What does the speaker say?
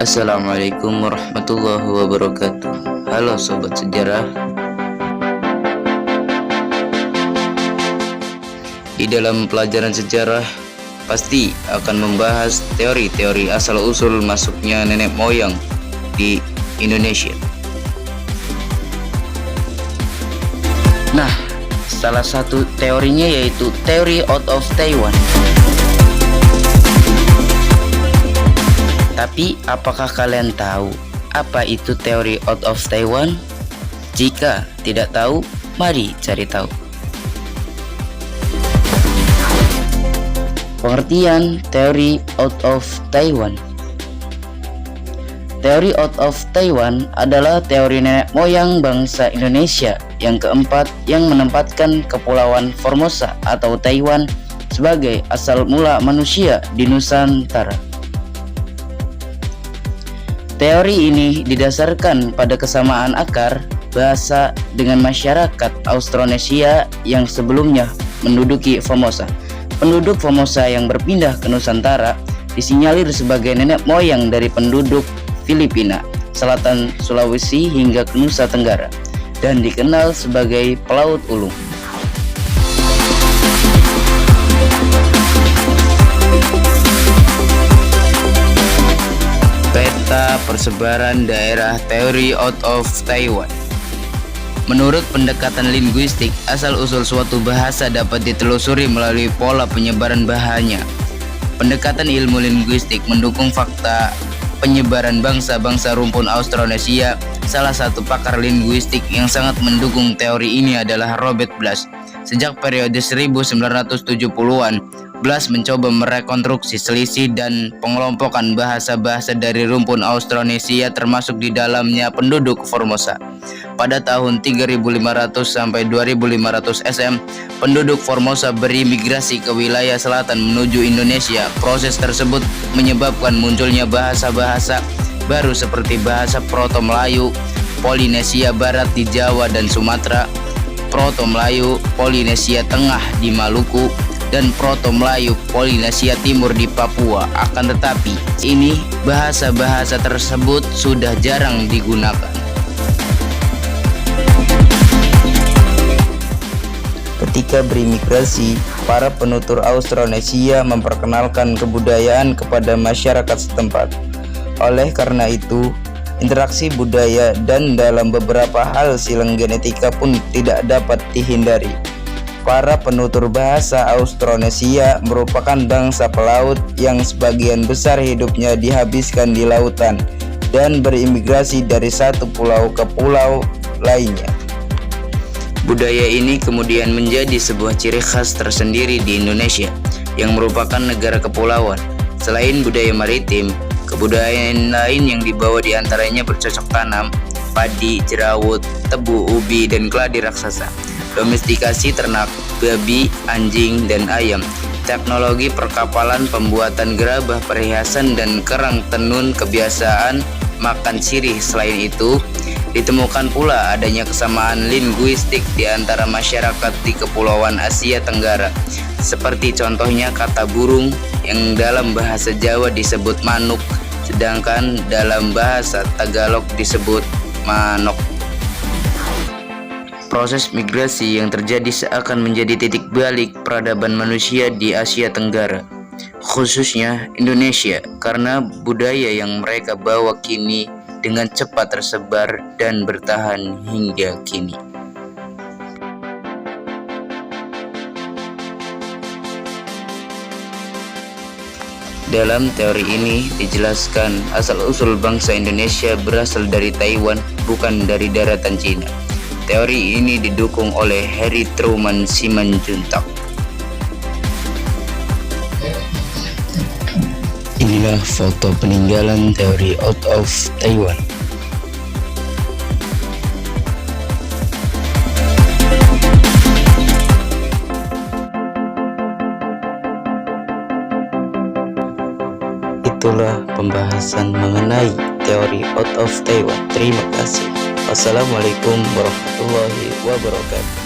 Assalamualaikum warahmatullahi wabarakatuh. Halo sobat sejarah. Di dalam pelajaran sejarah pasti akan membahas teori-teori asal-usul masuknya nenek moyang di Indonesia. Nah, salah satu teorinya yaitu teori out of Taiwan. Tapi apakah kalian tahu apa itu teori out of Taiwan? Jika tidak tahu, mari cari tahu. Pengertian teori out of Taiwan. Teori out of Taiwan adalah teori nenek moyang bangsa Indonesia yang keempat yang menempatkan Kepulauan Formosa atau Taiwan sebagai asal mula manusia di Nusantara. Teori ini didasarkan pada kesamaan akar bahasa dengan masyarakat Austronesia yang sebelumnya menduduki Formosa. Penduduk Formosa yang berpindah ke Nusantara disinyalir sebagai nenek moyang dari penduduk Filipina, Selatan Sulawesi hingga ke Nusa Tenggara, dan dikenal sebagai pelaut ulung. Peta persebaran daerah teori out of Taiwan. Menurut pendekatan linguistik, asal-usul suatu bahasa dapat ditelusuri melalui pola penyebaran bahasanya. Pendekatan ilmu linguistik mendukung fakta penyebaran bangsa-bangsa rumpun Austronesia. Salah satu pakar linguistik yang sangat mendukung teori ini adalah Robert Blas. Sejak periode 1970-an, Blas mencoba merekonstruksi selisih dan pengelompokan bahasa-bahasa dari rumpun Austronesia termasuk di dalamnya penduduk Formosa. Pada tahun 3500 sampai 2500 SM, penduduk Formosa berimigrasi ke wilayah selatan menuju Indonesia. Proses tersebut menyebabkan munculnya bahasa-bahasa baru seperti bahasa Proto-Melayu Polinesia Barat di Jawa dan Sumatera, Proto-Melayu Polinesia Tengah di Maluku, dan Proto-Melayu Polinesia Timur di Papua. Akan tetapi, ini bahasa-bahasa tersebut sudah jarang digunakan. Ketika berimigrasi, para penutur Austronesia memperkenalkan kebudayaan kepada masyarakat setempat. Oleh karena itu, interaksi budaya dan dalam beberapa hal silang genetika pun tidak dapat dihindari. Para penutur bahasa Austronesia merupakan bangsa pelaut yang sebagian besar hidupnya dihabiskan di lautan dan berimigrasi dari satu pulau ke pulau lainnya. Budaya ini kemudian menjadi sebuah ciri khas tersendiri di Indonesia yang merupakan negara kepulauan. Selain budaya maritim, kebudayaan lain yang dibawa diantaranya bercocok tanam, padi, jerawat, tebu, ubi, dan keladi raksasa. Domestikasi ternak, babi, anjing, dan ayam. Teknologi perkapalan, pembuatan gerabah, perhiasan, dan kerang tenun, kebiasaan makan sirih. Selain itu, ditemukan pula adanya kesamaan linguistik di antara masyarakat di Kepulauan Asia Tenggara, seperti contohnya kata burung yang dalam bahasa Jawa disebut manuk, sedangkan dalam bahasa Tagalog disebut manok. Proses migrasi yang terjadi seakan menjadi titik balik peradaban manusia di Asia Tenggara, khususnya Indonesia, karena budaya yang mereka bawa kini dengan cepat tersebar dan bertahan hingga kini. Dalam teori ini dijelaskan asal-usul bangsa Indonesia berasal dari Taiwan, bukan dari daratan Cina. Teori ini didukung oleh Harry Truman Simanjuntak. Inilah foto peninggalan teori out of Taiwan. Itulah pembahasan mengenai teori out of Taiwan. Terima kasih. Wassalamualaikum warahmatullahi wabarakatuh.